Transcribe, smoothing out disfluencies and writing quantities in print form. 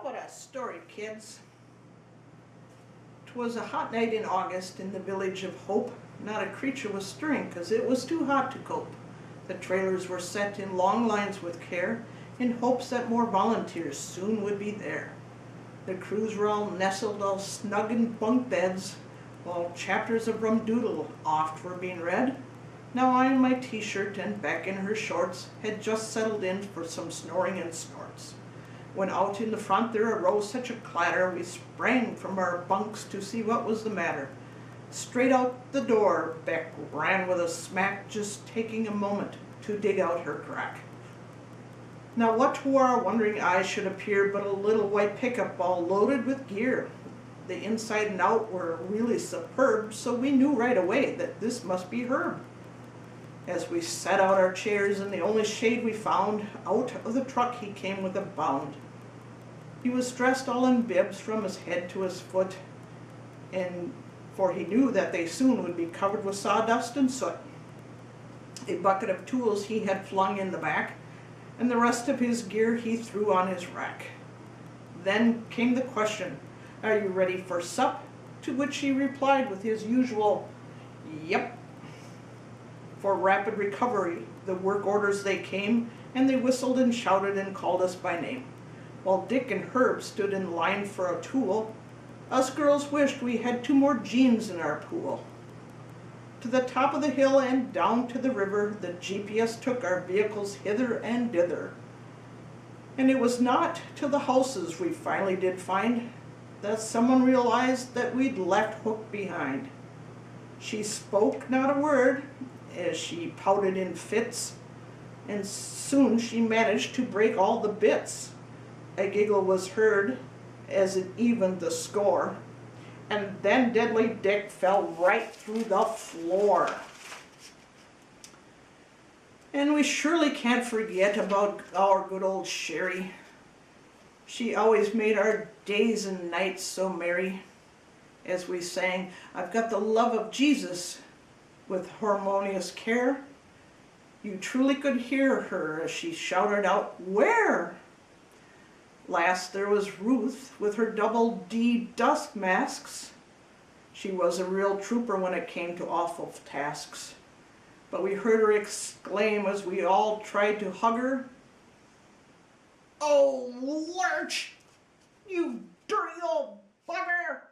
about a story, kids? 'Twas a hot night in August in the village of Hope. Not a creature was stirring, 'cause it was too hot to cope. The trailers were set in long lines with care, in hopes that more volunteers soon would be there. The crews were all nestled all snug in bunk beds, while chapters of Rum Doodle oft were being read. Now I in my t-shirt and Beck in her shorts had just settled in for some snoring and snorts. When out in the front there arose such a clatter, we sprang from our bunks to see what was the matter. Straight out the door Beck ran with a smack, just taking a moment to dig out her crack. Now what to our wondering eyes should appear but a little white pickup all loaded with gear. The inside and out were really superb, so we knew right away that this must be Herb. As we set out our chairs in the only shade we found, out of the truck he came with a bound. He was dressed all in bibs from his head to his foot, for he knew that they soon would be covered with sawdust and soot. A bucket of tools he had flung in the back, and the rest of his gear he threw on his rack. Then came the question, "Are you ready for sup?" To which he replied with his usual, "Yep." For rapid recovery, the work orders they came, and they whistled and shouted and called us by name. While Dick and Herb stood in line for a tool, us girls wished we had 2 more jeans in our pool. To the top of the hill and down to the river, the GPS took our vehicles hither and dither. And it was not till the houses we finally did find that someone realized that we'd left Hook behind. She spoke not a word as she pouted in fits, and soon she managed to break all the bits. A giggle was heard as it evened the score, and then Deadly Dick fell right through the floor. And we surely can't forget about our good old Sherry. She always made our days and nights so merry, as we sang, "I've got the love of Jesus," with harmonious care. You truly could hear her as she shouted out, "Where?" Last there was Ruth with her double D dust masks. She was a real trooper when it came to awful tasks. But we heard her exclaim as we all tried to hug her, "Oh, lurch, you dirty old bugger!"